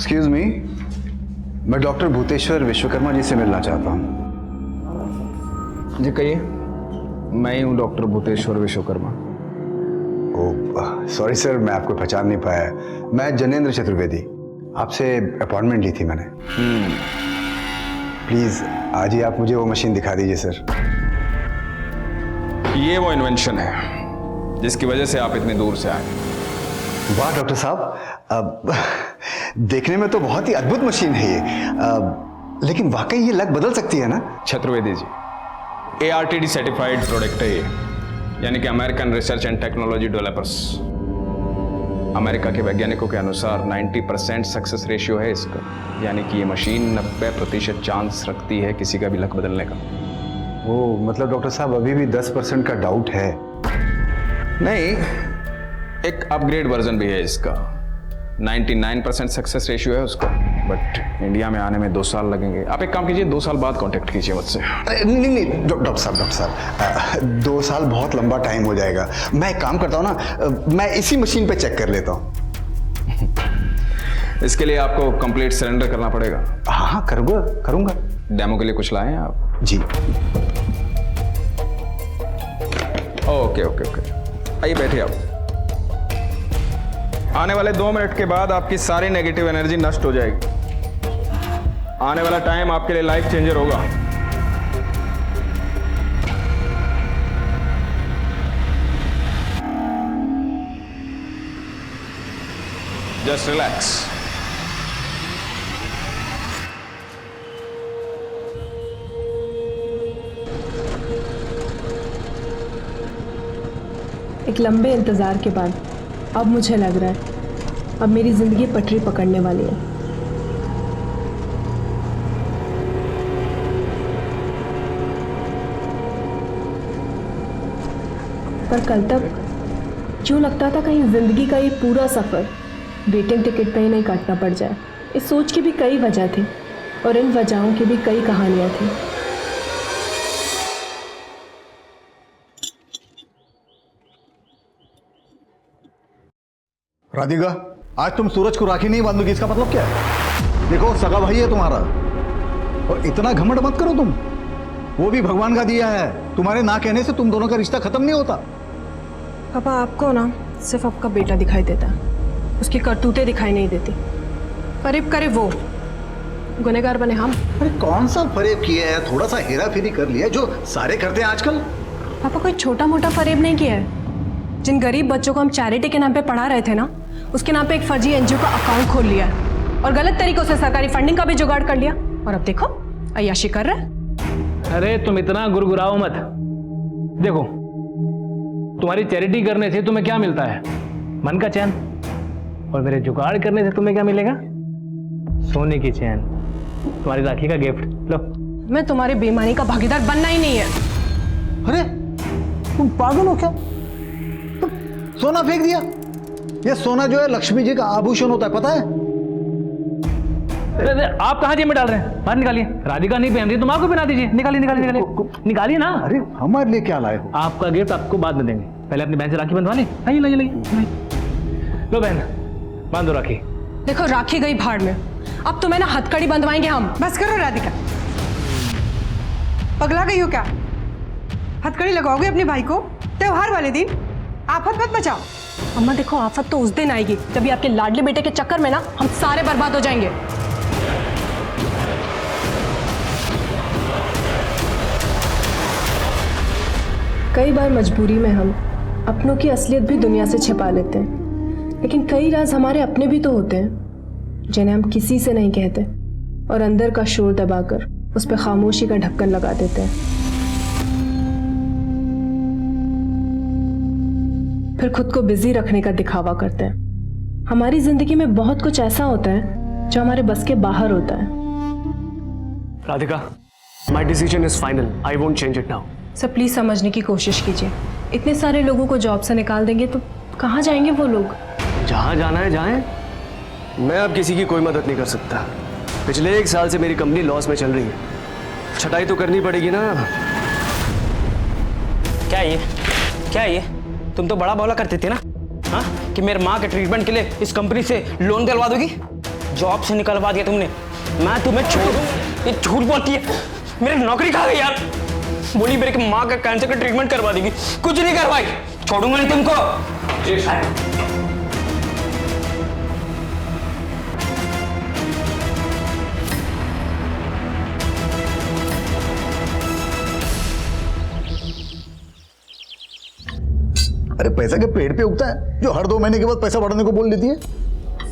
Excuse me, मैं doctor Bhuteshwar Vishwakarma ji से मिलना चाहता हूँ। जी कहिए। मैं ही हूँ doctor Bhuteshwar Vishwakarma. Oh sorry sir, मैं आपको पहचान नहीं पाया। मैं जनेंद्र चतुर्वेदी, आपसे अपॉइंटमेंट ली थी मैंने। प्लीज आज ही आप मुझे वो मशीन दिखा दीजिए सर। ये वो इन्वेंशन है जिसकी वजह से आप इतनी दूर से आए। वाह डॉक्टर साहब, देखने में तो बहुत ही अद्भुत मशीन है ये, लेकिन वाकई ये लग बदल सकती है ना? Chaturvedi ji, ARTD certified product है ये, यानी कि American research and technology developers. America के वैज्ञानिकों के अनुसार 90% सक्सेस रेशियो है इसका, यानी कि ये मशीन 90% चांस रखती है किसी का भी लक बदलने का। ओ मतलब डॉक्टर साहब अभी भी 10% का डाउट है? नहीं, एक अपग्रेड वर्जन भी है इसका। 99% सक्सेस रेशियो है उसका, बट इंडिया में आने में 2 साल लगेंगे। आप एक काम कीजिए, 2 साल बाद कांटेक्ट कीजिए मुझसे। नहीं डॉक्टर साहब, 2 साल बहुत लंबा टाइम हो जाएगा। मैं एक काम करता हूँ ना, मैं इसी मशीन पे चेक कर लेता हूँ। इसके लिए आपको कंप्लीट सरेंडर करना पड़ेगा। हाँ करूँगा। डेमो के लिए कुछ लाए हैं आप? जी। ओके, आइए बैठिए आप। आने वाले 2 मिनट के बाद आपकी सारी नेगेटिव एनर्जी नष्ट हो जाएगी। आने वाला टाइम आपके लिए लाइफ चेंजर होगा। Just relax. एक लंबे इंतजार के बाद अब मुझे लग रहा है अब मेरी जिंदगी पटरी पकड़ने वाली है। पर कल तक क्यों लगता था कहीं जिंदगी का ये पूरा सफर वेटिंग टिकट पे ही नहीं काटना पड़ जाए। इस सोच की भी कई वजह थी और इन वजहों की भी कई कहानियां थी। राधिका, आज तुम सूरज को राखी नहीं बांधोगी, इसका मतलब क्या है? देखो सगा भाई है तुम्हारा, और इतना घमंड मत करो तुम। वो भी भगवान का दिया है, तुम्हारे ना कहने से तुम दोनों का रिश्ता खत्म नहीं होता। पापा आपको ना सिर्फ आपका बेटा दिखाई देता है, उसकी करतूतें दिखाई नहीं देती। फरेब करे वो, गुनहगार बने हम। अरे कौन सा फरेब किया है? थोड़ा सा हेरा फेरी कर लिया, जो सारे करते हैं आजकल। पापा कोई छोटा मोटा फरेब नहीं किया है। जिन गरीब बच्चों को हम चैरिटी के नाम पे पढ़ा रहे थे ना, उसके नाम पे एक फर्जी NGO का अकाउंट खोल लिया है और गलत तरीकों से सरकारी फंडिंग का भी जुगाड़ कर लिया, और अब देखो अय्याशी कर रहा है। अरे तुम इतना गुरगुराओ मत। देखो, तुम्हारी चैरिटी करने से तुम्हें क्या मिलता है? मन का चैन। और मेरे जुगाड़ करने से तुम्हें क्या मिलेगा? सोने की चैन, तुम्हारी राखी का गिफ्ट। लो। मैं तुम्हारी बेईमानी का भागीदार बनना ही नहीं है। अरे तुम पागल हो क्या? तुम सोना फेंक दिया। ये सोना जो है लक्ष्मी जी का आभूषण होता है, पता है? अरे आप कहाँ जेब में डाल रहे हैं? बाहर निकालिए। राधिका नहीं पहन रही, तुम आपको पहना दीजिए। निकालिए ना। अरे हमारे लिए क्या लाए हो? आपका गिफ्ट आपको बाद में देंगे, पहले अपनी बहन से राखी बंधवा ले। लाइए। लो बहन, बांधो राखी। देखो राखी गई भाड़ में, अब तुम्हें ना हथकड़ी बंधवाएंगे हम। बस करो राधिका, पगला गई हो क्या? हथकड़ी लगाओगे अपने भाई को त्योहार वाले दिन? आफत मत मचाओ। अम्मा देखो, आफत तो उस दिन आएगी जब भी आपके लाडले बेटे के चक्कर में ना हम सारे बर्बाद हो जाएंगे। कई बार मजबूरी में हम अपनों की असलियत भी दुनिया से छिपा लेते हैं, लेकिन कई राज हमारे अपने भी तो होते हैं जिन्हें हम किसी से नहीं कहते और अंदर का शोर दबाकर उस पर खामोशी का ढक्कन लगा देते हैं। फिर खुद को बिजी रखने का दिखावा करते हैं। हमारी जिंदगी में बहुत कुछ ऐसा होता है जो हमारे बस के बाहर होता है। Radhika, my decision is final. I won't change it now. Sir please समझने की कोशिश कीजिए। इतने सारे लोगों को जॉब से निकाल देंगे तो कहाँ जाएंगे वो लोग? जहां जाना है जाएं। मैं अब किसी की कोई मदद नहीं कर सकता। पिछले 1 साल से मेरी कंपनी लॉस में चल रही है, छटाई तो करनी पड़ेगी ना। क्या ये तुम तो बड़ा बौला करती थी ना, हाँ, कि मेरे माँ के ट्रीटमेंट के लिए इस कंपनी से लोन दिलवा दोगी। जॉब से निकलवा दिया तुमने, मैं तुम्हें छोड़ूंगा? ये झूठ बोलती है, मेरी नौकरी खा गई यार। बोली मेरी माँ का कैंसर का ट्रीटमेंट करवा देगी, कुछ नहीं करवाई। छोड़ूंगा नहीं तुमको। अरे पैसा के पेड़ पे उगता है जो हर 2 महीने के बाद पैसा बढ़ाने को बोल देती है?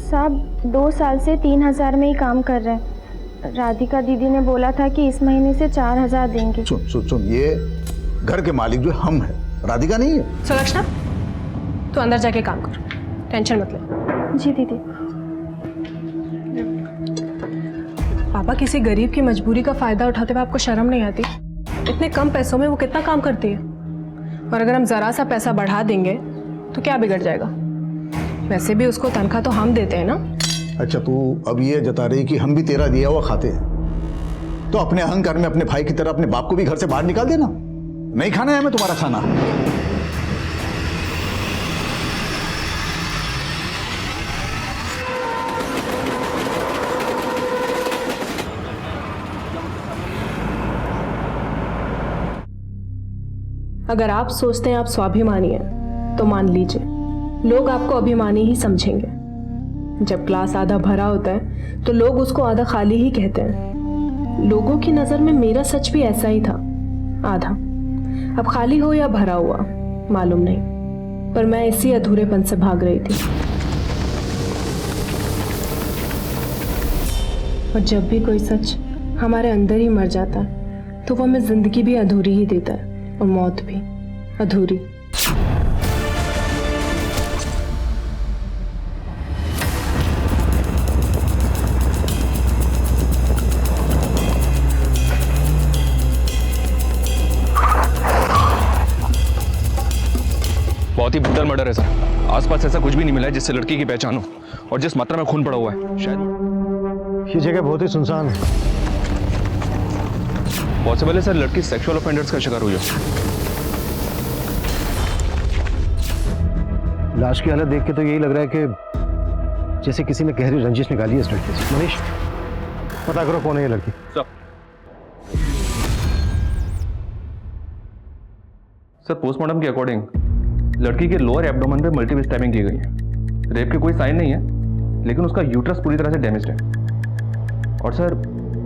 साहब 2 साल से 3,000 में ही काम कर रहे हैं। राधिका दीदी ने बोला था कि इस महीने से 4,000 देंगे। सुन सुन सुन, ये घर के मालिक जो हम हैं, राधिका नहीं है। सुलक्षणा, तू अंदर जाके काम कर, टेंशन मत ले। जी दीदी। पापा, किसी गरीब की मजबूरी का फायदा उठाते हुए आपको शर्म नहीं आती? इतने कम पैसों में वो कितना काम करती है, और अगर हम जरा सा पैसा बढ़ा देंगे तो क्या बिगड़ जाएगा? वैसे भी उसको तनख्वाह तो हम देते हैं ना। अच्छा, तू अब ये जता रही कि हम भी तेरा दिया हुआ खाते हैं, तो अपने अहंकार में अपने भाई की तरह अपने बाप को भी घर से बाहर निकाल देना। नहीं खाना है हमें तुम्हारा खाना। अगर आप सोचते हैं आप स्वाभिमानी हैं तो मान लीजिए, लोग आपको अभिमानी ही समझेंगे। जब ग्लास आधा भरा होता है तो लोग उसको आधा खाली ही कहते हैं। लोगों की नज़र में मेरा सच भी ऐसा ही था, आधा। अब खाली हो या भरा हुआ मालूम नहीं, पर मैं इसी अधूरेपन से भाग रही थी। और जब भी कोई सच हमारे अंदर ही मर जाता है तो वो हमें जिंदगी भी अधूरी ही देता है, और मौत भी अधूरी। बहुत ही ब्रूटल मर्डर है सर। आसपास ऐसा कुछ भी नहीं मिला है जिससे लड़की की पहचान हो, और जिस मात्रा में खून पड़ा हुआ है, शायद ये जगह बहुत ही सुनसान है। पॉसिबल है सर लड़की सेक्सुअल ऑफेंडर्स का शिकार हुई हो। लाश की हालत देख के तो यही लग रहा है कि जैसे किसी ने गहरी रंजिश निकाली है इस लड़के से। मनीष, पता करो कौन है ये लड़की। सर पोस्टमार्टम के अकॉर्डिंग लड़की के लोअर एब्डोमेन पे मल्टीपल स्टैबिंग की गई है। रेप के कोई साइन नहीं है, लेकिन उसका यूट्रस पूरी तरह से डैमेज्ड है। और सर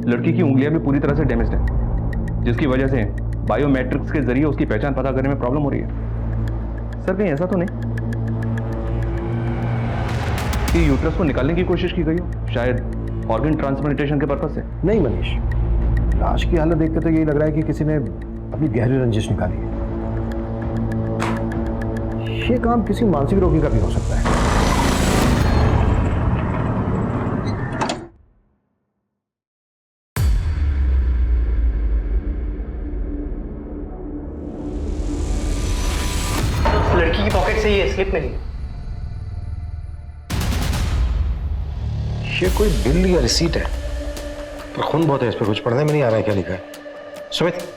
लड़की की उंगलियां भी पूरी तरह से डैमेज्ड है, जिसकी वजह से बायोमेट्रिक्स के जरिए उसकी पहचान पता करने में प्रॉब्लम हो रही है। सर कहीं ऐसा तो नहीं कि यूट्रस को निकालने की कोशिश की गई हो, शायद ऑर्गन ट्रांसप्लांटेशन के पर्पज से? नहीं मनीष, लाश की हालत देख के तो यही लग रहा है कि किसी ने अपनी गहरी रंजिश निकाली है। ये काम किसी मानसिक रोगी का भी हो सकता है। लड़की की पॉकेट से ये स्लिप मिली। ये कोई बिल या रिसीट है, पर खून बहुत है इस पर, कुछ पढ़ने में नहीं आ रहा है क्या लिखा है। सुमित,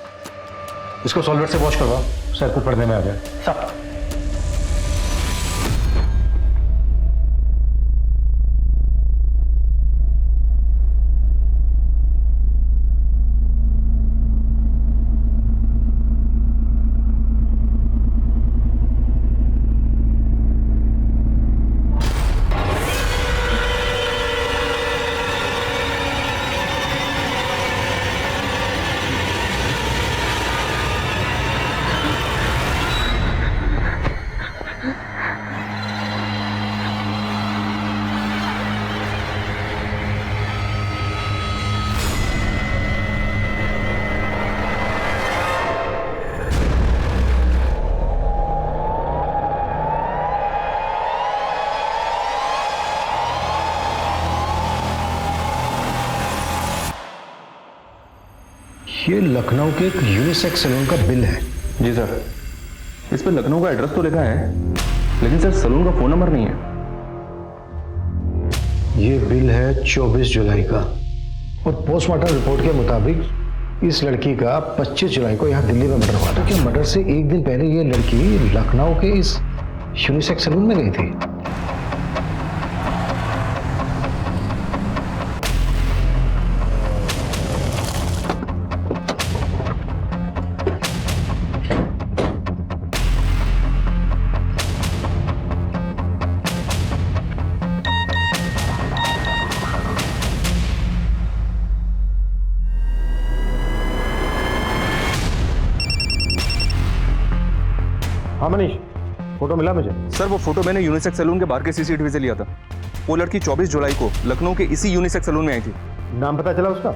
इसको सॉल्वेट से वॉश करवाओ, शायद कुछ पढ़ने में आ जाए। सब ये लखनऊ के एक यूनिसेक्स सैलून का बिल है। जी सर, इस पर लखनऊ का एड्रेस तो लिखा है, लेकिन सर सैलून का फोन नंबर नहीं है। ये बिल है 24 जुलाई का, और पोस्टमार्टम रिपोर्ट के मुताबिक इस लड़की का 25 जुलाई को यहाँ दिल्ली में मर्डर हुआ था। क्या मर्डर से एक दिन पहले ये लड़की लखनऊ के इस यूनिसेक्स सैलून में गई थी? हाँ मनीष, फोटो मिला मुझे। सर वो फोटो मैंने यूनिसेक्स सैलून के बाहर के सीसीटीवी से लिया था। वो लड़की 24 जुलाई को लखनऊ के इसी यूनिसेक्स सैलून में आई थी। नाम पता चला उसका?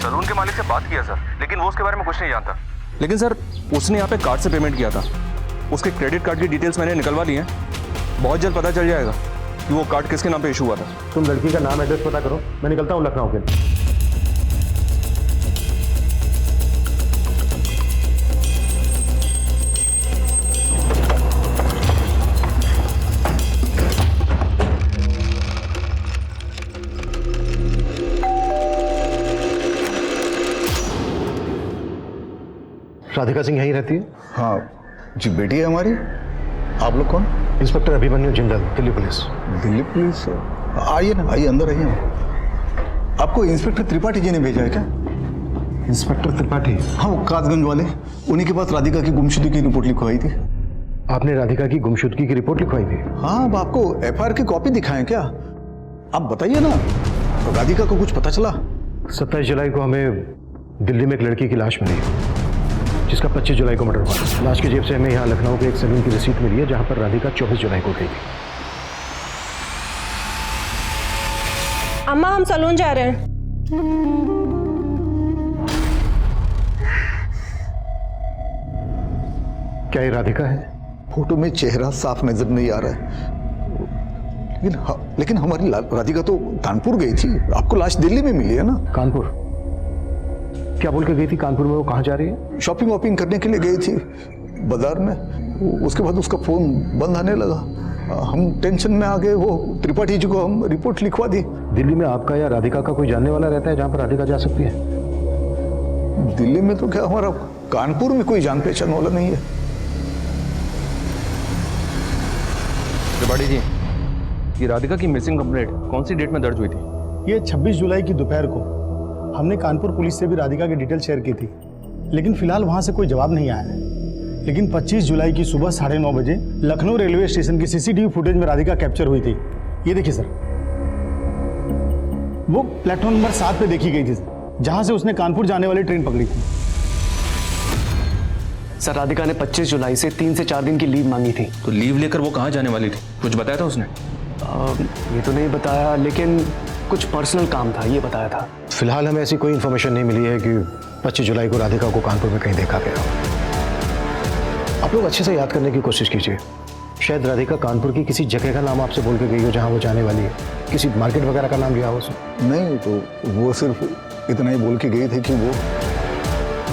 सैलून के मालिक से बात किया सर, लेकिन वो उसके बारे में कुछ नहीं जानता। लेकिन सर उसने यहाँ पे कार्ड से पेमेंट किया था। उसके क्रेडिट कार्ड की डिटेल्स मैंने निकलवा ली हैं। बहुत जल्द पता चल जाएगा कि वो कार्ड किसके नाम पे इशू हुआ था। तुम लड़की का नाम एड्रेस पता करो, मैं निकलता हूँ लखनऊ के लिए। राधिका सिंह यहीं रहती है? हाँ जी, बेटी है हमारी। आप लोग कौन? Inspector Abhimanyu Jindal, Delhi police. Delhi police? आइए ना, आइए अंदर आइए। आपको इंस्पेक्टर त्रिपाठी जी ने भेजा है क्या? इंस्पेक्टर त्रिपाठी? हाँ, वो कासगंज वाले, उन्हीं के पास राधिका की गुमशुदगी की रिपोर्ट लिखवाई थी। आपने राधिका की गुमशुदगी की रिपोर्ट लिखवाई थी? हाँ, अब आपको एफआईआर की कॉपी दिखाएं क्या? आप बताइए ना, राधिका को कुछ पता चला? 27 जुलाई को हमें दिल्ली में एक लड़की की लाश मिली जिसका 25 जुलाई को मर्डर हुआ। लाश की जेब से हमें यहाँ लखनऊ के एक सैलून की रिसीट मिली है जहाँ पर राधिका 24 जुलाई को गई थी। अम्मा हम सैलून जा रहे हैं। क्या ये राधिका है? फोटो में चेहरा साफ नजर नहीं आ रहा है, लेकिन हमारी राधिका तो कानपुर गई थी। आपको लाश दिल्ली में मिली है ना? कानपुर? क्या बोल के गई थी कानपुर में? वो कहाँ जा रही है? शॉपिंग वॉपिंग करने के लिए गई थी बाजार में। उसके बाद उसका फोन बंद आने लगा। हम टेंशन में आ गए। वो त्रिपाठी जी को हम रिपोर्ट लिखवा दी। दिल्ली में आपका या राधिका का कोई जानने वाला रहता है जहाँ पर राधिका जा सकती है? दिल्ली में तो क्या, हमारा कानपुर में कोई जान पहचान वाला नहीं है। त्रिपाठी जी, ये राधिका की मिसिंग कंप्लेंट कौन सी डेट में दर्ज हुई थी? ये 26 जुलाई की दोपहर को हमने कानपुर पुलिस से भी राधिका की डिटेल शेयर की थी, लेकिन फिलहाल वहां से कोई जवाब नहीं आया है। लेकिन 25 जुलाई की सुबह 9:30 बजे लखनऊ रेलवे स्टेशन की सीसीटीवी फुटेज में राधिका कैप्चर हुई थी। ये देखिए सर, वो प्लेटफॉर्म नंबर 7 पे देखी गई थी जहां से उसने कानपुर जाने वाली ट्रेन पकड़ी थी। सर राधिका ने 25 जुलाई से 3 से 4 दिन की लीव मांगी थी। तो लीव लेकर वो कहाँ जाने वाली थी? कुछ बताया था उसने? ये तो नहीं बताया, लेकिन कुछ पर्सनल काम था ये बताया था। फिलहाल हमें ऐसी कोई इन्फॉर्मेशन नहीं मिली है कि 25 जुलाई को राधिका को कानपुर में कहीं देखा गया। आप लोग अच्छे से याद करने की कोशिश कीजिए। शायद राधिका कानपुर की किसी जगह का नाम आपसे बोल के गई हो जहाँ वो जाने वाली है। किसी मार्केट वगैरह का नाम लिया हो उसने? नहीं, तो वो सिर्फ इतना ही बोल के गई थी कि वो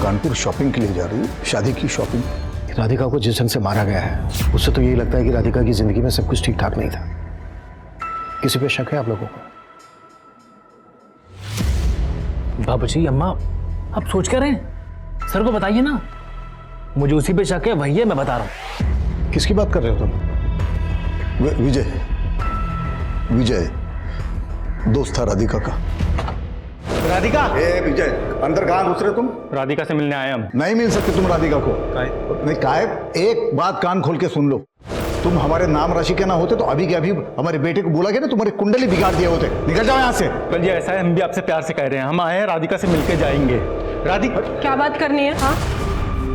कानपुर शॉपिंग के लिए जा रही है, शादी की शॉपिंग। राधिका को जिस ढंग से मारा गया है उससे तो यही लगता है कि राधिका की जिंदगी में सब कुछ ठीक ठाक नहीं था। किसी पे शक है आप लोगों को? बाबूजी, अम्मा, आप सोच कर रहे हैं? सर को बताइए ना। मुझे उसी पे शक है, वही है, मैं बता रहा हूँ। किसकी बात कर रहे हो तुम? विजय दोस्त था राधिका का। राधिका? विजय, अंदर कहाँ घुस रहे तुम? राधिका से मिलने आए हम। नहीं मिल सकते तुम राधिका को। नहीं, कायब एक बात कान खोल के सुन लो। तुम हमारे नाम राशि के ना होते तो अभी के अभी हमारे बेटे को बोला गया ना, तुम्हारे कुंडली बिगाड़ दिए होते। निकल जाओ यहाँ से। कल जी ऐसा है, हम भी आपसे प्यार से कह रहे हैं, हम आए हैं राधिका से मिलके जाएंगे। राधिका क्या बात करनी है? हाँ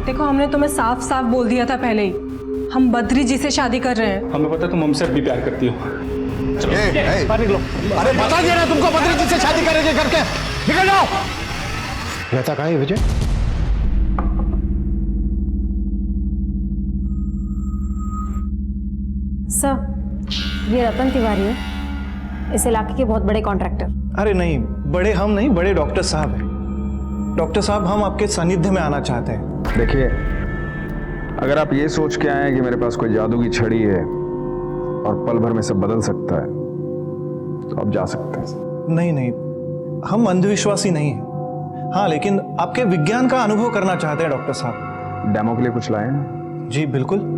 देखो, हमने तुम्हें साफ साफ बोल दिया था पहले ही, हम बद्री जी से शादी कर रहे हैं। हमें पता तुम हमसे भी प्यार करती हो। निकलो। अरे बता दे रहा तुमको बद्री जी से शादी करेंगे करके। निकल जाओ। रहता कहाँ है विजय? सर, ये रतन तिवारी है, इस इलाके के बहुत बड़े कॉन्ट्रैक्टर। अरे नहीं, बड़े हम नहीं, बड़े डॉक्टर साहब हैं। डॉक्टर साहब, हम आपके सानिध्य में आना चाहते हैं। देखिए, अगर आप ये सोच के आए हैं कि मेरे पास कोई जादू की छड़ी है और पल भर में सब बदल सकता है, तो आप जा सकते हैं। नहीं नहीं, हम अंधविश्वासी नहीं हैं। हाँ, लेकिन आपके विज्ञान का अनुभव करना चाहते हैं डॉक्टर साहब। डेमो के लिए कुछ लाए हैं? जी बिल्कुल।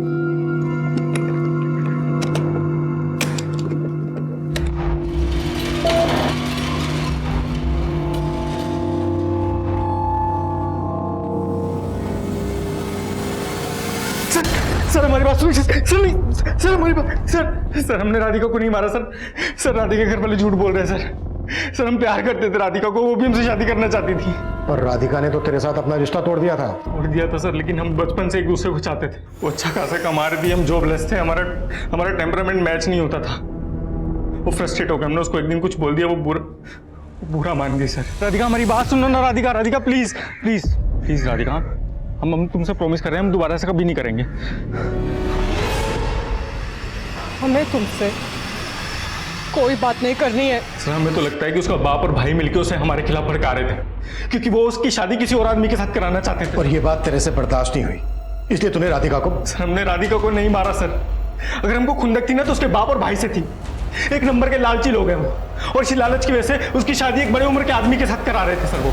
सर हमारी बात सुनिए। सर नहीं, सर हमारी बात। सर हमने राधिका को नहीं मारा सर। सर राधिका के घर वाले झूठ बोल रहे हैं सर। सर हम प्यार करते थे राधिका को, वो भी हमसे शादी करना चाहती थी। पर राधिका ने तो तेरे साथ अपना रिश्ता तोड़ दिया था। तोड़ दिया था सर, लेकिन हम बचपन से एक दूसरे को चाहते थे। वो अच्छा खासा कमा रही थी, हम जॉबलेस थे, हमारा टेम्परामेंट मैच नहीं होता था। वो फ्रस्ट्रेट हो गया, हमने उसको एक दिन कुछ बोल दिया, वो बुरा मान गई सर। राधिका हमारी बात सुनो ना, Radhika please please please Radhika, हम तुमसे प्रॉमिस कर रहे हैं हम दोबारा ऐसा कभी नहीं करेंगे। हमें तुमसे कोई बात नहीं करनी है। सर हमें तो लगता है कि उसका बाप और भाई मिलकर उसे हमारे खिलाफ भड़का रहे थे, क्योंकि वो उसकी शादी किसी और आदमी के साथ कराना चाहते थे। और ये बात तेरे से बर्दाश्त नहीं हुई, इसलिए तूने राधिका को। सर हमने राधिका को नहीं मारा सर, अगर हमको खुंदक थी ना तो उसके बाप और भाई से थी। एक नंबर के लालची लोग हैं वो, और इसी लालच की वजह से उसकी शादी एक बड़े उम्र के आदमी के साथ करा रहे थे सर वो।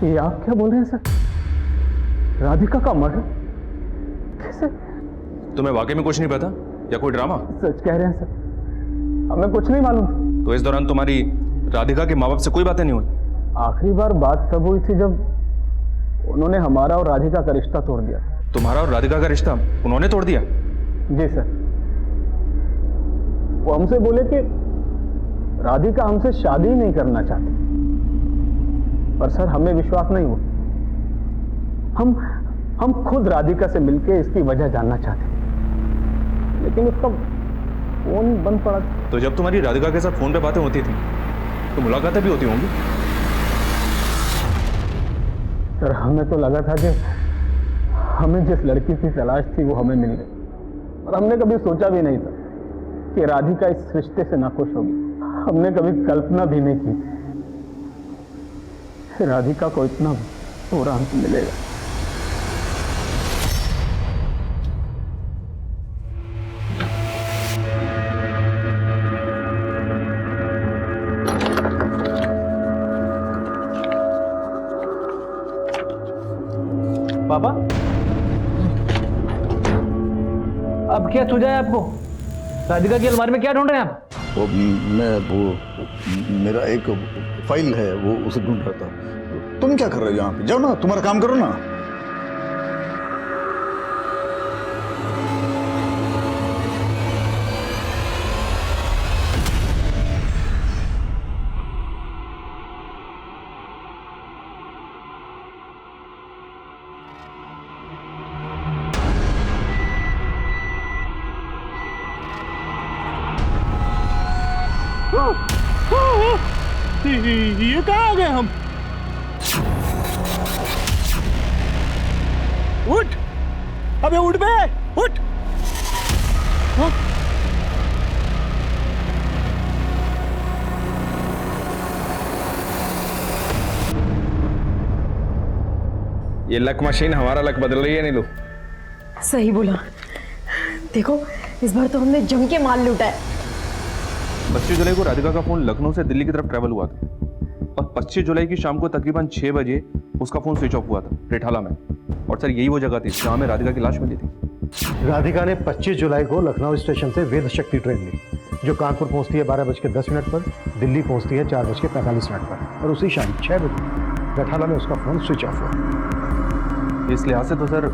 ये आप क्या बोल रहे हैं सर? राधिका का मर्डर कैसे? तुम्हें वाकई में कुछ नहीं पता या कोई ड्रामा? सच कह रहे हैं सर, हमें कुछ नहीं मालूम। तो इस दौरान तुम्हारी राधिका के माँ बाप से कोई बातें नहीं हुई? आखिरी बार बात तब हुई थी जब उन्होंने हमारा और राधिका का रिश्ता तोड़ दिया। तुम्हारा और राधिका का रिश्ता उन्होंने तोड़ दिया? जी सर, वो हमसे बोले कि राधिका हमसे शादी नहीं करना चाहती, पर सर हमें विश्वास नहीं हुआ। हम खुद राधिका से मिलके इसकी वजह जानना चाहते, लेकिन उसका फोन बंद पड़ा। तो जब तुम्हारी राधिका के साथ फोन पे बातें होती थी तो मुलाकातें भी होती होंगी? सर हमें तो लगा था कि हमें जिस लड़की की तलाश थी वो हमें मिल गई, और हमने कभी सोचा भी नहीं था कि राधिका इस रिश्ते से नाखुश होगी। हमने कभी कल्पना भी नहीं की थी राधिका को इतना बुरा अंत मिलेगा। पापा, अब क्या सूझा है आपको? राधिका की अलमारी में क्या ढूंढ रहे हैं आप? मेरा एक फाइल है, वो उसे ढूंढ रहा था। तुम क्या कर रहे हो यहाँ पे? जाओ ना, तुम्हारा काम करो ना। ये कहाँ आ गए हम? उठ, अबे उठ बे, उठ। हाँ? ये लक मशीन हमारा लक बदल रही है नीलू। सही बोला। देखो इस बार तो हमने जम के माल लूटा है। 25 जुलाई को राधिका का फोन लखनऊ से दिल्ली की तरफ ट्रैवल हुआ था, और 25 जुलाई की शाम को तकरीबन 6 बजे उसका फोन स्विच ऑफ हुआ था रेठाला में। और सर यही वो जगह थी जहां हमें राधिका की लाश मिली थी। राधिका ने 25 जुलाई को लखनऊ स्टेशन से वेद शक्ति ट्रेन ली, जो कानपुर पहुंचती है 12:10 पर, दिल्ली पहुंचती है 4:45 पर, और उसी शाम 6 बजे रेठाला में उसका फोन स्विच ऑफ हुआ। इस लिहाज से तो सर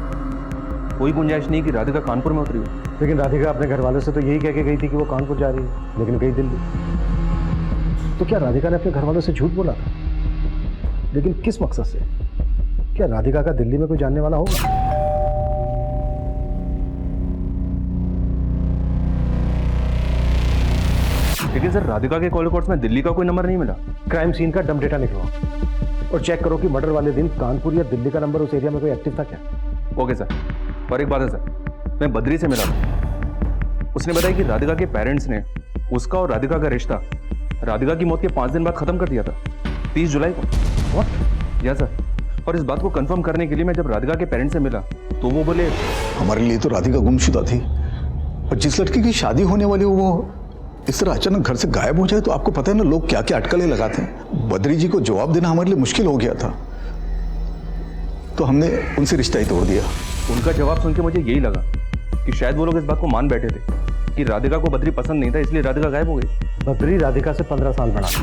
कोई गुंजाइश नहीं कि राधिका कानपुर में उतरी हो। लेकिन राधिका अपने घर वालों से तो यही कह के गई थी कि वो कानपुर जा रही है, लेकिन गई दिल्ली। तो क्या राधिका ने अपने घर वालों से झूठ बोला था? लेकिन किस मकसद से? क्या राधिका का दिल्ली में कोई जानने वाला होगा? लेकिन सर राधिका के कॉल रिकॉर्ड्स में दिल्ली का कोई नंबर नहीं मिला। क्राइम सीन का डम डेटा निकलवाओ और चेक करो कि मर्डर वाले दिन कानपुर या दिल्ली का नंबर उस एरिया में कोई एक्टिव था क्या। Okay sir. और एक बात है सर, मैं बद्री से मिला था, उसने बताया कि राधिका के पेरेंट्स ने उसका और राधिका का रिश्ता राधिका की मौत के 5 दिन बाद खत्म कर दिया था, 30 जुलाई को। व्हाट? या सर। और इस बात को कंफर्म करने के लिए मैं जब राधिका के पेरेंट्स से मिला तो वो बोले, हमारे लिए तो राधिका गुमशुदा थी, और जिस लड़की की शादी होने वाली हो वो इस तरह अचानक घर से गायब हो जाए तो आपको पता है ना लोग क्या क्या अटकलें लगाते हैं। बद्री जी को जवाब देना हमारे लिए मुश्किल हो गया था, तो हमने उनसे रिश्ता ही तोड़ दिया। उनका जवाब सुन के मुझे यही लगा कि शायद वो लोग इस बात को मान बैठे थे कि राधिका को बद्री पसंद नहीं था, इसलिए राधिका गायब हो गई। बद्री राधिका से 15 साल बड़ा था।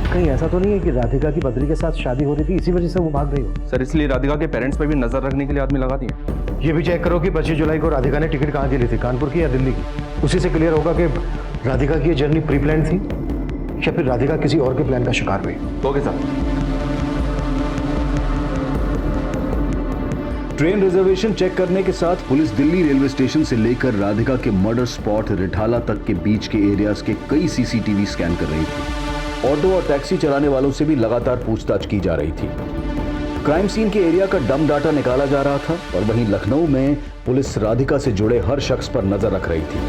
कहीं ऐसा तो नहीं है कि राधिका की बद्री के साथ शादी हो रही थी, इसी वजह से वो भाग गई हो? सर, इसलिए राधिका के पेरेंट्स पे भी नजर रखने के लिए आदमी लगा दिए। ये भी चेक करो कि 25 जुलाई को राधिका ने टिकट कहाँ की ली थी, कानपुर की या दिल्ली की। उसी से क्लियर होगा कि राधिका की ये जर्नी प्री प्लान थी या फिर राधिका किसी और के प्लान का शिकार हुई। Okay sir. Train reservation check करने के साथ पुलिस दिल्ली रेलवे स्टेशन से लेकर राधिका के मर्डर स्पॉट रिठाला तक के बीच के एरियाज के कई सीसीटीवी स्कैन कर रही थी। ऑटो और टैक्सी चलाने वालों से भी लगातार पूछताछ की जा रही थी। क्राइम सीन के एरिया का डम डाटा निकाला जा रहा था और वहीं लखनऊ में पुलिस राधिका से जुड़े हर शख्स पर नजर रख रही थी।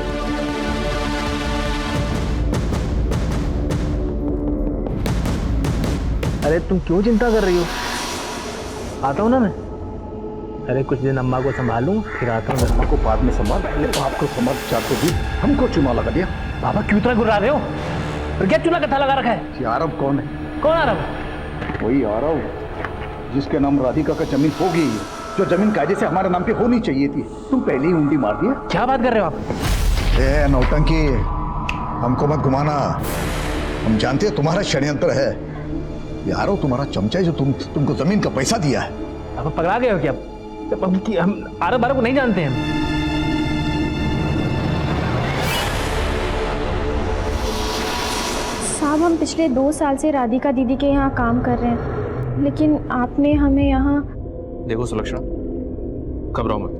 अरे तुम क्यों चिंता कर रही हो? आता हूँ ना मैं। अरे कुछ दिन अम्मा को संभालूं, फिर आता हूँ। अम्मा को बाद में संभाल, पहले तो आपको संभाल चाहते दी, हमको चुना लगा दिया। बाबा क्यों इतना गुर्रा रहे हो? और क्या चूल्हा कट्टा लगा रखा है? ये आरव कौन है? कौन आरव? वही आरव जिसके नाम राधिका का जमीन होगी, जो जमीन कायदे से हमारे नाम पे होनी चाहिए थी। तुम पहले ही उंडी मार दिया। क्या बात कर रहे हो आप? ए नौटंकी, हमको मत घुमाना। हम जानते हैं तुम्हारा षड्यंत्र है। ये आरव तुम्हारा चमचा है जो तुमको जमीन का पैसा दिया है। आप पकड़ा गए हो क्या? हम आरव बारव को नहीं जानते हैं। साहब, हम पिछले 2 साल से राधिका दीदी के यहाँ काम कर रहे हैं, लेकिन आपने हमें यहाँ। देखो सुलक्षणा, घबराओ मत।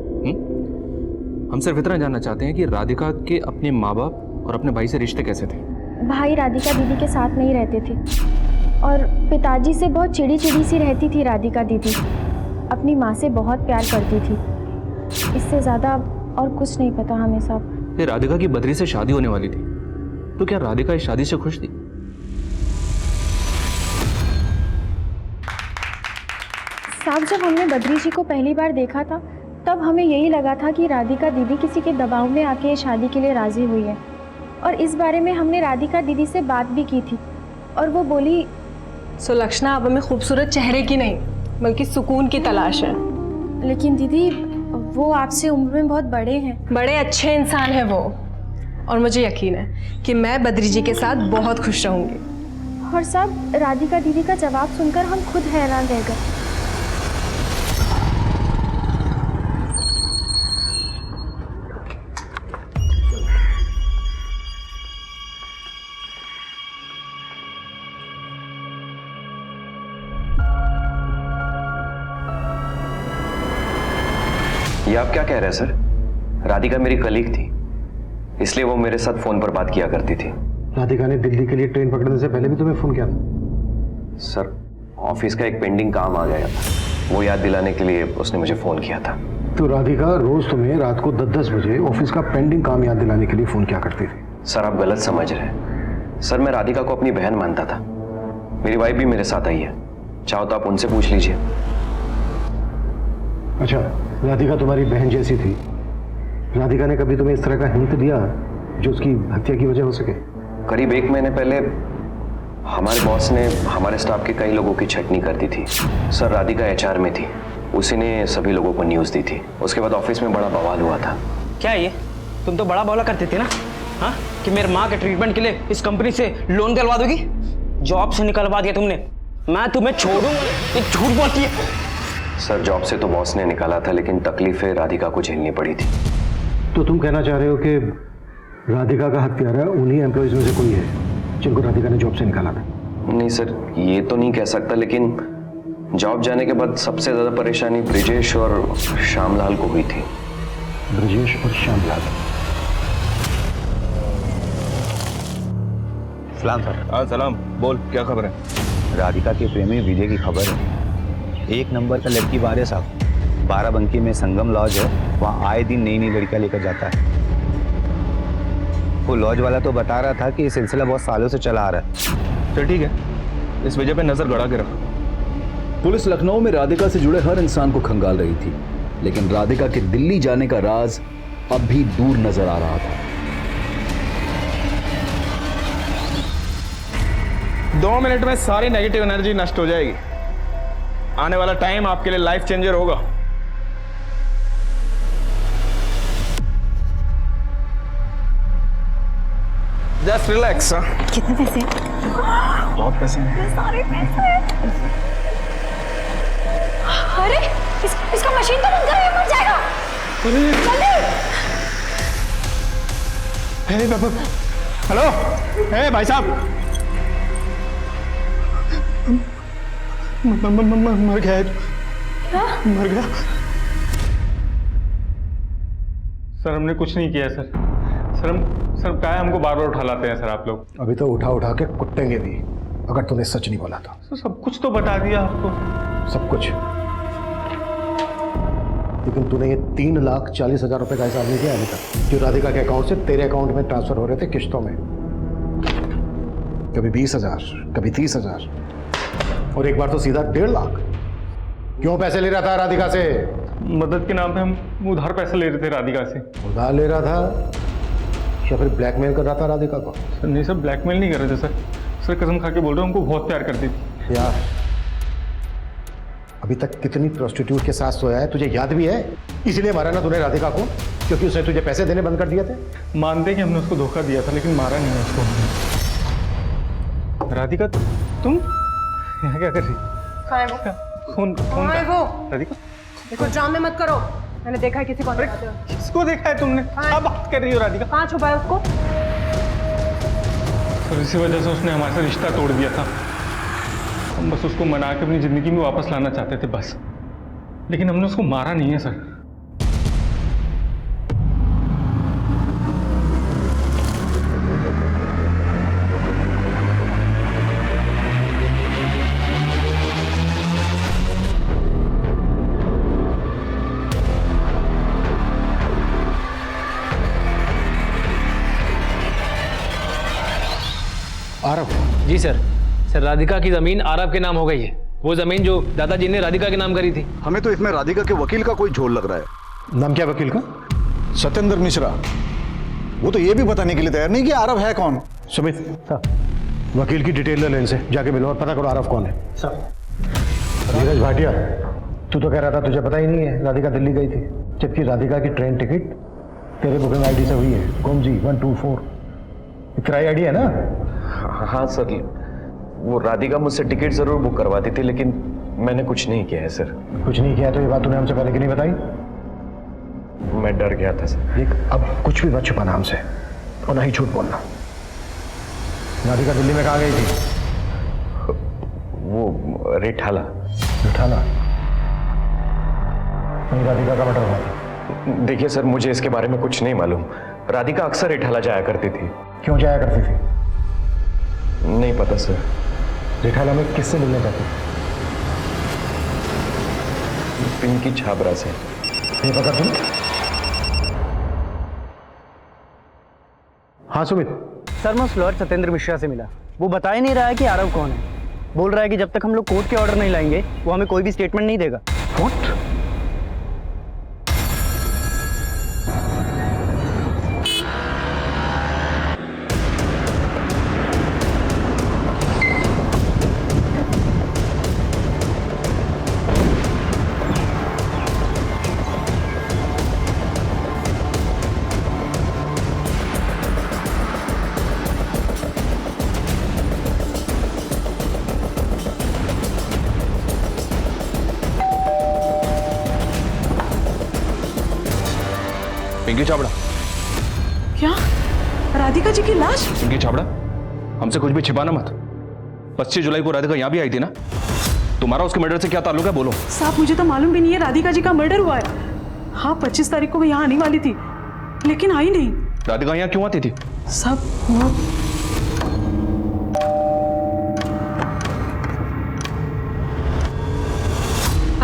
हम सिर्फ इतना जानना चाहते हैं कि राधिका के अपने माँ बाप और अपने भाई से रिश्ते कैसे थे? भाई राधिका दीदी के साथ नहीं रहते थे और पिताजी से बहुत चिड़ी चिड़ी सी रहती थी राधिका दीदी। अपनी माँ से बहुत प्यार करती थी, इससे ज़्यादा और कुछ नहीं पता हमें साहब। ये राधिका की बद्री से शादी होने वाली थी, तो क्या राधिका इस शादी से खुश थी? साहब, जब हमने बद्री जी को पहली बार देखा था तब हमें यही लगा था कि राधिका दीदी किसी के दबाव में आके शादी के लिए राज़ी हुई है, और इस बारे में हमने राधिका दीदी से बात भी की थी और वो बोली, सुलक्षणा, अब हमें खूबसूरत चेहरे की नहीं बल्कि सुकून की तलाश है। लेकिन दीदी वो आपसे उम्र में बहुत बड़े हैं। बड़े अच्छे इंसान हैं वो, और मुझे यकीन है कि मैं बद्री जी के साथ बहुत खुश रहूंगी। और साहब, राधिका दीदी का जवाब सुनकर हम खुद हैरान रह गए। ये आप क्या कह रहे हैं सर? राधिका मेरी कलीग थी, इसलिए वो मेरे साथ फोन पर बात किया करती थी। राधिका ने दिल्ली के लिए ट्रेन पकड़ने से पहले भी तुम्हें फोन किया था? सर, ऑफिस का एक पेंडिंग काम आ गया था, वो याद दिलाने के लिए उसने मुझे फोन किया था। तो राधिका रोज तुम्हें रात को 10-10 बजे ऑफिस का पेंडिंग काम याद दिलाने के लिए फोन किया करती थी? सर, आप गलत समझ रहे हैं। सर, मैं राधिका को अपनी बहन मानता था। मेरी वाइफ भी मेरे साथ आई है, चाहो तो आप उनसे पूछ लीजिए। अच्छा, राधिका तुम्हारी बहन जैसी थी। राधिका ने कभी तुम्हें इस तरह का हिंट दिया जो उसकी हत्या की वजह हो सके? करीब 1 महीने पहले हमारे बॉस ने हमारे स्टाफ के कई लोगों की छटनी कर दी थी। सर, राधिका HR में थी, उसी ने सभी लोगों को न्यूज़ दी थी। उसके बाद ऑफिस में बड़ा बवाल हुआ था। क्या ये तुम तो बड़ा बवाल करते थे ना, हाँ, कि मेरे माँ के ट्रीटमेंट के लिए इस कंपनी से लोन दिलवा दोगी? जॉब से निकलवा दिया तुमने, मैं तुम्हें छोड़ूंगा। ये झूठ बोलती है। सर, जॉब से तो बॉस ने निकाला था, लेकिन तकलीफें राधिका को झेलनी पड़ी थी। तो तुम कहना चाह रहे हो कि राधिका का हत्यारा उन्हीं एम्प्लॉयज में से कोई है जिनको राधिका ने जॉब से निकाला था? नहीं सर, ये तो नहीं कह सकता, लेकिन जॉब जाने के बाद सबसे ज्यादा परेशानी ब्रिजेश और श्यामलाल को हुई थी। ब्रिजेश और श्यामलाल? सलाम सर। हाँ सलाम, बोल क्या खबर है? राधिका के प्रेमी विजय की खबर है। 1 नंबर का लड़की बार है साहब। 12बंकी में संगम लॉज है, वहाँ आए दिन नई नई लड़कियाँ लेकर जाता है। वो लॉज वाला तो बता रहा था कि ये सिलसिला बहुत सालों से चला आ रहा है। चल ठीक है, इस वजह पे नजर गड़ा के रख। पुलिस लखनऊ में राधिका से जुड़े हर इंसान को खंगाल रही थी, लेकिन राधिका के दिल्ली जाने का राज अब भी दूर नजर आ रहा था। 2 मिनट में सारी नेगेटिव एनर्जी नष्ट हो जाएगी। आने वाला टाइम आपके लिए लाइफ चेंजर होगा। Just relax. कितने पैसे? बहुत पैसे हैं। सारे पैसे। अरे इसका मशीन तो बंद कर, मर जाएगा। हेलो, हे भाई साहब, मर गया है। मर गया। सर हमने कुछ नहीं किया सर। सर क्या हमको बार बार उठा लाते हैं सर आप लोग। अभी तो उठा उठा के कुटेंगे भी अगर तूने सच नहीं बोला था। सर सब कुछ तो बता दिया आपको। सब कुछ, लेकिन तूने ये 3,40,000 रुपए का हिसाब नहीं किया अभी तक, जो राधिका के अकाउंट से तेरे अकाउंट में ट्रांसफर हो रहे थे किश्तों में। कभी 20,000, कभी 30,000 और एक बार तो सीधा 1.5 लाख। क्यों पैसे ले रहा था राधिका से? मदद के नाम पे हम उधार पैसे ले रहे थे राधिका से। उधार ले रहा था या फिर ब्लैकमेल कर रहा था राधिका को? सर नहीं सर, ब्लैकमेल नहीं कर रहे थे सर। सर कसम खा के बोल रहा हूँ, हमको बहुत प्यार करती थी। यार अभी तक कितनी प्रोस्टिट्यूट के साथ सोया है तुझे याद भी है? इसलिए मारा ना तूने राधिका को क्योंकि उसने तुझे पैसे देने बंद कर दिए थे? मानते कि हमने उसको धोखा दिया था, लेकिन मारा नहीं है उसको। राधिका तुम यहाँ क्या कर रही? कहाँ है वो? कौन कहाँ है वो? राधिका देखो ड्रामे मत करो, मैंने देखा है किसी को। किसको देखा है तुमने? क्या बात कर रही हो राधिका? कहाँ छुपा है उसको? सर इसी वजह से उसने हमारे साथ रिश्ता तोड़ दिया था। हम बस उसको मना के अपनी जिंदगी में वापस लाना चाहते थे बस, लेकिन हमने उसको मारा नहीं है सर। आरव? जी सर। सर राधिका की जमीन आरव के नाम हो गई है, वो जमीन जो दादाजी ने राधिका के नाम करी थी। हमें तो इसमें राधिका के वकील का कोई झोल लग रहा है। नाम क्या वकील का? सत्येंद्र मिश्रा। वो तो ये भी बताने के लिए तैयार नहीं कि आरव है कौन। सुमित वकील की डिटेल ले इनसे, जाके मिलो और पता करो आरव कौन है। नीरज भाटिया, तू तो कह रहा था तुझे पता ही नहीं है राधिका दिल्ली गई थी, जबकि राधिका की ट्रेन टिकट तेरे बुकिंग आईडी से हुई है, कोमजी 124। किराया आईडी है ना? हाँ सर, वो राधिका मुझसे टिकट जरूर बुक करवाती थी, लेकिन मैंने कुछ नहीं किया है सर। कुछ नहीं किया तो ये बात तूने हमसे पहले क्यों नहीं बताई? मैं डर गया था सर। देख अब कुछ भी मत छुपाना हमसे और ना ही झूठ बोलना। राधिका दिल्ली में कहाँ गई थी? वो रिठाला। रिठाला? वहीं राधिका का मर्डर हुआ था। देखिए सर, मुझे इसके बारे में कुछ नहीं मालूम। राधिका अक्सर रिठाला जाया करती थी। क्यों जाया करती थी? नहीं पता सर। रिठाला में किससे मिलने जाती? पिंकी छाबरा से। ये पता तुम? हाँ सुमित। सर मैं उस लॉयर सत्येंद्र मिश्रा से मिला, वो बता ही नहीं रहा है कि आरव कौन है। बोल रहा है कि जब तक हम लोग कोर्ट के ऑर्डर नहीं लाएंगे वो हमें कोई भी स्टेटमेंट नहीं देगा। व्हाट? पिंकी छाबड़ा। क्या? राधिका जी की लाश? पिंकी छाबड़ा, हमसे कुछ भी छिपाना मत। 25 जुलाई को राधिका यहाँ भी आई थी ना? तुम्हारा उसके मर्डर से क्या ताल्लुक है, बोलो। साहब मुझे तो मालूम भी नहीं है राधिका जी का मर्डर हुआ है। हाँ 25 तारीख को वो यहाँ आने वाली थी लेकिन आई नहीं। राधिका यहाँ क्यों आती थी? साहब वो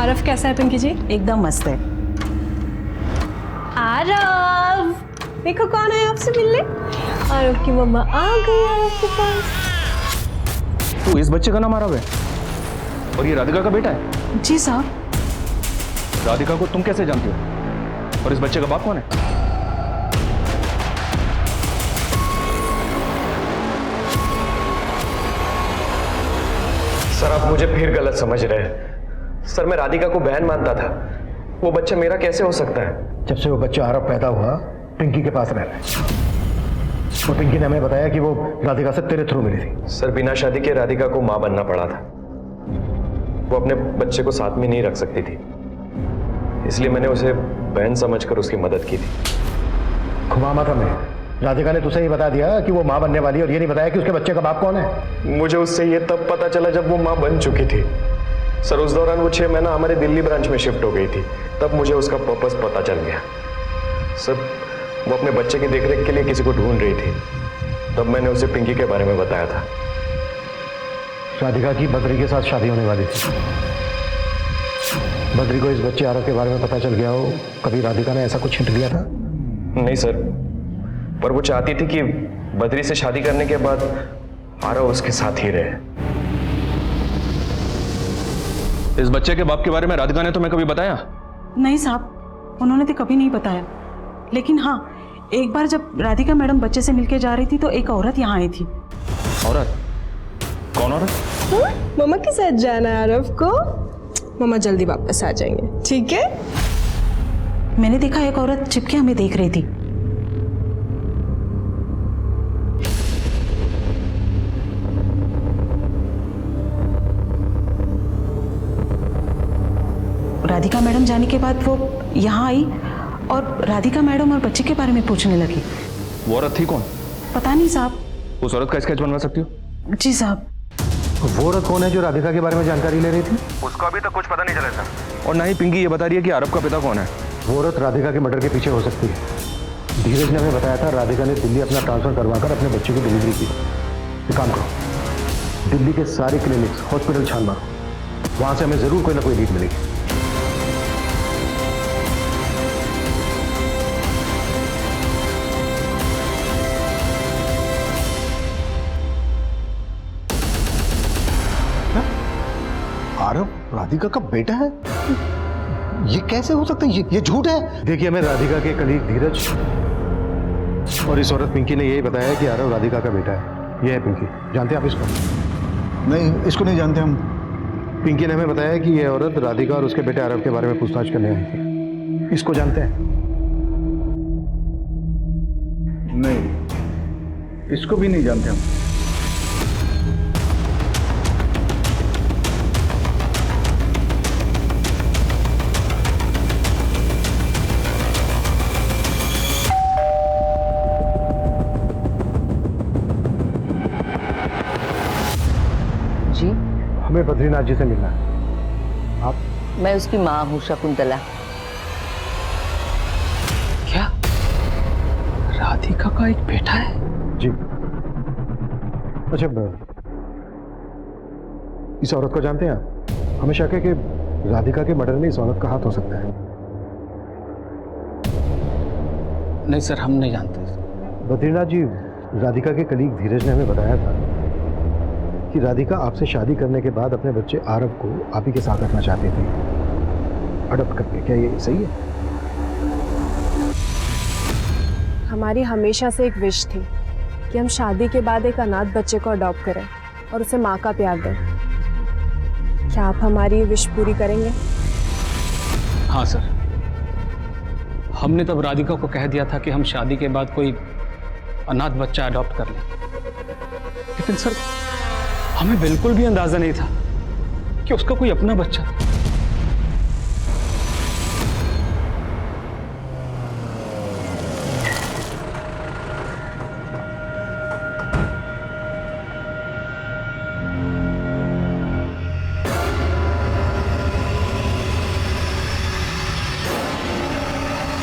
आरव कैसा है पिंकी जी? एकदम मस्त है। आरव देखो कौन है आपसे मिलने। आरव की मम्मा आ गई आरव के पास। तो इस बच्चे का नाम आरव है और ये राधिका का बेटा है? जी साहब। राधिका को तुम कैसे जानती हो और इस बच्चे का बाप कौन है? सर आप मुझे फिर गलत समझ रहे हैं। सर मैं राधिका को बहन मानता था, वो बच्चा मेरा कैसे हो सकता है? जब से वो बच्चा आरव पैदा हुआ पिंकी के पास रह रहा है। और पिंकी ने हमें बताया कि वो राधिका से तेरे थ्रू मिली थी। सर बिना शादी के राधिका को मां बनना पड़ा था। वो अपने बच्चे को साथ में नहीं रख सकती थी, इसलिए मैंने उसे बहन समझकर उसकी मदद की थी। घुमा मत हमें। राधिका ने तुझे ये बता दिया कि वो मां बनने वाली है और ये नहीं बताया कि उसके बच्चे का बाप कौन है। मुझे उससे ये तब पता चला जब वो मां बन चुकी थी। सर उस दौरान वो 6 महीना हमारे दिल्ली ब्रांच में शिफ्ट हो गई थी, तब मुझे उसका पर्पस पता चल गया। सर वो अपने बच्चे की देखरेख के लिए किसी को ढूंढ रही थी, तब मैंने उसे पिंकी के बारे में बताया था। राधिका की बद्री के साथ शादी होने वाली थी। बद्री को इस बच्चे आरव के बारे में पता चल गया हो, कभी राधिका ने ऐसा कुछ हिंट दिया था? नहीं सर, पर वो चाहती थी कि बद्री से शादी करने के बाद आरव उसके साथ ही रहे। इस बच्चे के बाप के बारे में राधिका ने तुम्हें कभी बताया? नहीं साहब, उन्होंने तो कभी नहीं बताया। लेकिन हाँ, एक बार जब राधिका मैडम बच्चे से मिलके जा रही थी तो एक औरत यहाँ आई थी। औरत? कौन औरत? मम्मा के साथ जाना है आरव को। मम्मा जल्दी वापस आ जाएंगे, ठीक है? मैंने देखा एक औरत चिपके हमें देख रही थी। राधिका मैडम जाने के बाद वो यहाँ आई और राधिका मैडम और बच्चे के बारे में पूछने लगी। वो औरत थी कौन? पता नहीं साहब। उस औरत का स्केच बनवा सकती हो? जी साहब। वो औरत कौन है जो राधिका के बारे में जानकारी ले रही थी? उसको अभी तक कुछ पता नहीं चला था। और ना ही पिंकी ये बता रही है कि आरव का पिता कौन है। वो औरत राधिका के मर्डर के पीछे हो सकती है। धीरज ने हमें बताया था राधिका ने दिल्ली अपना ट्रांसफर करवाकर अपने बच्चे की डिलीवरी की। एक काम करो, दिल्ली के सारे क्लिनिक्स, हॉस्पिटल छान मारो, वहां से हमें जरूर कोई ना कोई लीड मिलेगी। आरव राधिका का बेटा है? ये कैसे हो सकता है? ये झूठ है। देखिए, हमें राधिका के कलीग धीरज और इस औरत पिंकी ने यही बताया कि आरव राधिका का बेटा है। ये है पिंकी, जानते हैं आप इसको? नहीं, इसको नहीं जानते हम। पिंकी ने हमें बताया कि यह औरत राधिका और उसके बेटे आरव के बारे में पूछताछ करने आई थी। इसको जानते हैं? नहीं, इसको भी नहीं जानते हम। हमें बद्रीनाथ जी से मिलना है। आप? मैं उसकी माँ हूँ, शकुंतला। क्या राधिका का एक बेटा है? जी। अच्छा, इस औरत को जानते हैं आप? हमें शक है कि राधिका के मर्डर में इस औरत का हाथ हो सकता है। नहीं सर, हम नहीं जानते। बद्रीनाथ जी, राधिका के कलीग धीरज ने हमें बताया था कि राधिका आपसे शादी करने के बाद अपने बच्चे आरव को आप ही के साथ रखना चाहती थी, अडॉप्ट करके। क्या ये सही है? हमारी हमेशा से एक विश थी कि हम शादी के बाद एक अनाथ बच्चे को अडॉप्ट करें और उसे माँ का प्यार दें। क्या आप हमारी ये विश पूरी करेंगे? हाँ सर, हमने तब राधिका को कह दिया था कि हम शादी के बाद कोई अनाथ बच्चा अडॉप्ट कर लें, लेकिन सर हमें बिल्कुल भी अंदाजा नहीं था कि उसका कोई अपना बच्चा था।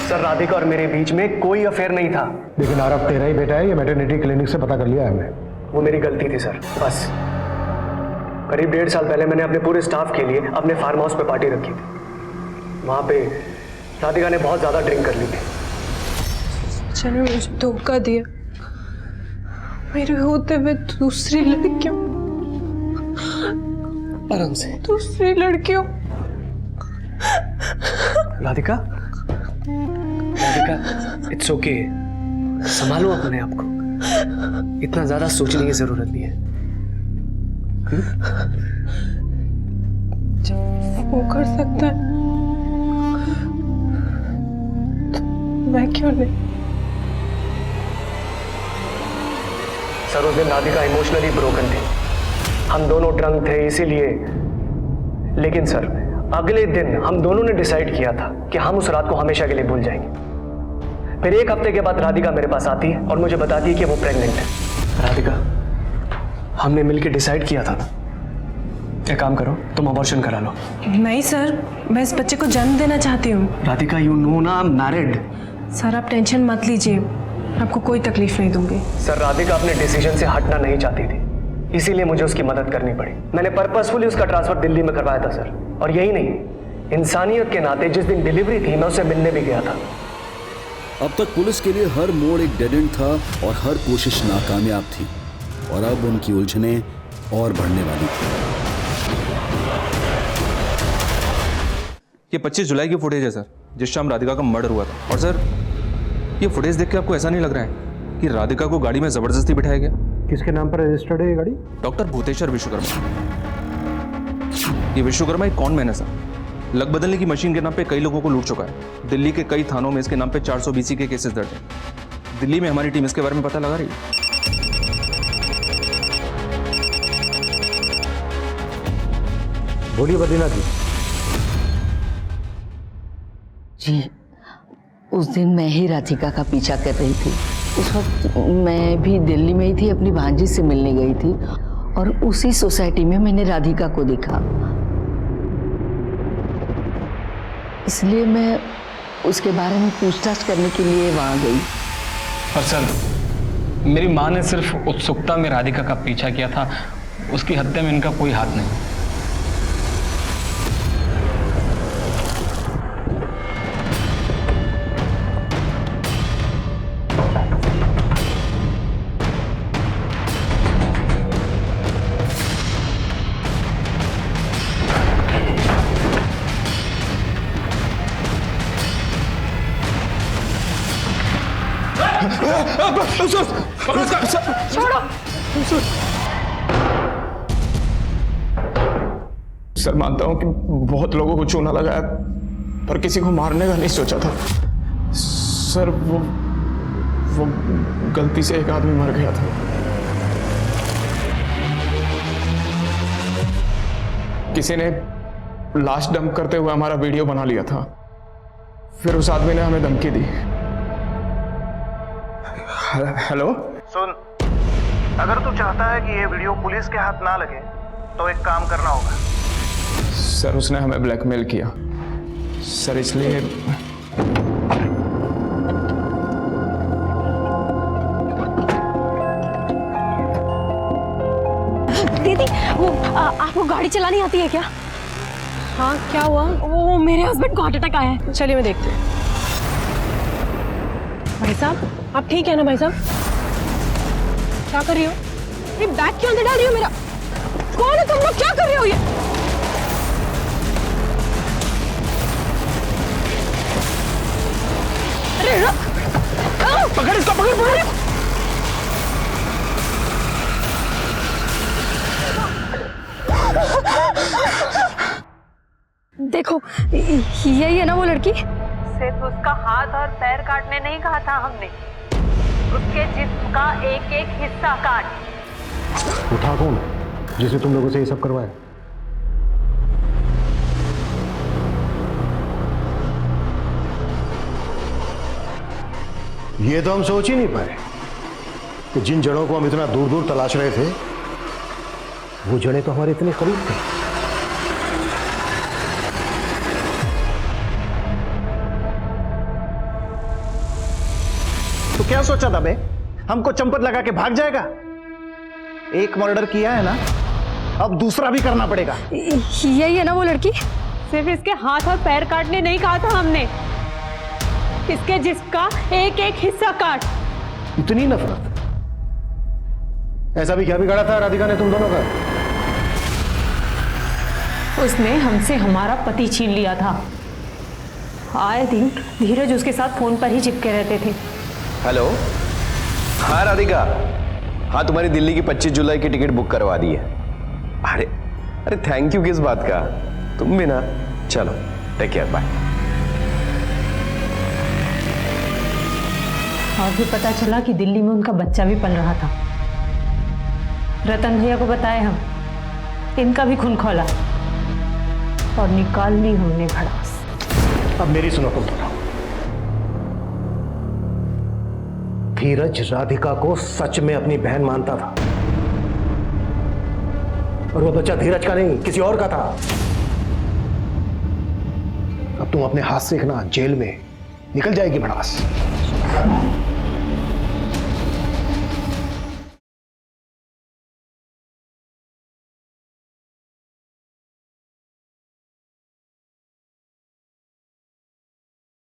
सर राधिका और मेरे बीच में कोई अफेयर नहीं था। लेकिन आरव तेरा ही बेटा है, ये मैटरनिटी क्लिनिक से पता कर लिया है हमने। वो मेरी गलती थी सर, बस। करीब 1.5 साल पहले मैंने अपने पूरे स्टाफ के लिए अपने फार्म हाउस पे पार्टी रखी थी। वहाँ पे राधिका ने बहुत ज़्यादा ड्रिंक कर ली थी। चलो, मुझे धोखा दिया। मेरे होते हुए दूसरी लड़कियों, आराम से। दूसरी लड़कियों। Radhika, Radhika, it's okay. संभालो अपने आप को, इतना ज़्यादा सोचने की ज़रूरत नहीं है। वो कर सकता है, मैं क्यों नहीं? सर उस दिन राधिका इमोशनली ब्रोकन थी, हम दोनों ड्रंक थे इसीलिए। लेकिन सर अगले दिन हम दोनों ने डिसाइड किया था कि हम उस रात को हमेशा के लिए भूल जाएंगे। फिर 1 हफ्ते के बाद राधिका मेरे पास आती है और मुझे बताती है कि वो प्रेग्नेंट है। राधिका, हमने मिलकर डिसाइड किया था ना, एक काम करो तुम अबॉर्शन करा लो। नहीं सर, मैं इस बच्चे को जन्म देना चाहती हूँ। राधिका यू नो ना, आई एम मैरिड। सर आप टेंशन मत लीजिए, आपको कोई तकलीफ नहीं दूंगी। सर राधिका अपने डिसीजन से हटना नहीं चाहती थी, इसीलिए मुझे उसकी मदद करनी पड़ी। मैंने पर्पसफुली उसका ट्रांसफर दिल्ली में करवाया था सर। और यही नहीं, इंसानियत के नाते जिस दिन डिलीवरी थी मैं उससे मिलने भी गया था। अब तक पुलिस के लिए हर मोड़ एक डेड एंड था और हर कोशिश नाकामयाब थी, और अब उनकी उलझनें और बढ़ने वाली थी। ये 25 जुलाई की फुटेज है सर, जिस शाम राधिका का मर्डर हुआ था। और सर ये फुटेज देख के आपको ऐसा नहीं लग रहा है कि राधिका को गाड़ी में जबरदस्ती बिठाया गया? किसके नाम पर रजिस्टर्ड है ये गाड़ी? डॉक्टर भूतेश्वर विश्वकर्मा। ये विश्वकर्मा एक कॉन मैन है सर, लग बदलने की मशीन के नाम पे कई लोगों को लूट चुका है। दिल्ली के कई थानों में इसके नाम पे 400 BC के केसेस दर्ज हैं। दिल्ली में हमारी टीम इसके बारे में पता लगा रही है। बोलिए बद्रीनाथ जी। जी, उस दिन मैं ही राधिका का पीछा कर रही थी। उस वक्त मैं भी दिल्ली में ही थी, अपनी भांजी से मिलने गई थी और उसी सोसाइटी में मैंने राधिका को देखा, इसलिए मैं उसके बारे में पूछताछ करने के लिए वहां गई। और सर मेरी माँ ने सिर्फ उत्सुकता में राधिका का पीछा किया था, उसकी हत्या में इनका कोई हाथ नहीं। सर मानता हूं कि बहुत लोगों को चूना लगाया, पर किसी को मारने का नहीं सोचा था सर। वो गलती से एक आदमी मर गया था। किसी ने लाश डंप करते हुए हमारा वीडियो बना लिया था, फिर उस आदमी ने हमें धमकी दी। हेलो सुन, अगर तू चाहता है कि ये वीडियो पुलिस के हाथ ना लगे तो एक काम करना होगा। सर उसने हमें ब्लैकमेल किया सर, इसलिए दीदी वो आपको गाड़ी चलानी आती है क्या? हाँ क्या हुआ? वो मेरे हस्बैंड को हार्ट अटैक आया है। चलिए मैं देखती हूँ। भाई साहब आप ठीक है ना? भाई साहब क्या कर रही हो? ये बैग क्यों अंदर डाल रही हो मेरा? कौन है तुम लोग? क्या कर रहे हो ये? अरे पकड़ इसको, पकड़। देखो यही है ना वो लड़की? सिर्फ उसका हाथ और पैर काटने नहीं कहा था हमने, उसके जिस्म का एक एक हिस्सा काट। वो था कौन जिसे तुम लोगों से ये सब करवाया? ये तो हम सोच ही नहीं पाए कि जिन जड़ों को हम इतना दूर दूर तलाश रहे थे, वो जड़ें तो हमारे इतने करीब थे। तो क्या सोचा था बे? हमको चंपत लगा के भाग जाएगा? एक मर्डर किया है ना, अब दूसरा भी करना पड़ेगा। यही है ना वो लड़की? सिर्फ इसके हाथ और पैर काटने नहीं कहा था हमने, इसके जिस्म का एक एक हिस्सा काट। इतनी नफरत? ऐसा भी क्या बिगाड़ा था राधिका ने तुम दोनों का? उसने हमसे हमारा पति छीन लिया था। आए दिन धीरज उसके साथ फोन पर ही चिपके रहते थे। हेलो, हाँ राधिका, हाँ तुम्हारी दिल्ली की 25 जुलाई की टिकट बुक करवा दी है। अरे अरे थैंक यू किस बात का, तुम भी ना। चलो टेक केयर, बाय। और भी पता चला कि दिल्ली में उनका बच्चा भी पल रहा था। रतन भैया को बताए हम, इनका भी खून खोला और निकाल ली हमने भड़ास। अब मेरी सुनो तुम दोनों। धीरज राधिका को सच में अपनी बहन मानता था, और वो बच्चा धीरज का नहीं किसी और का था। अब तुम अपने हाथ से देखना, जेल में निकल जाएगी भड़ास।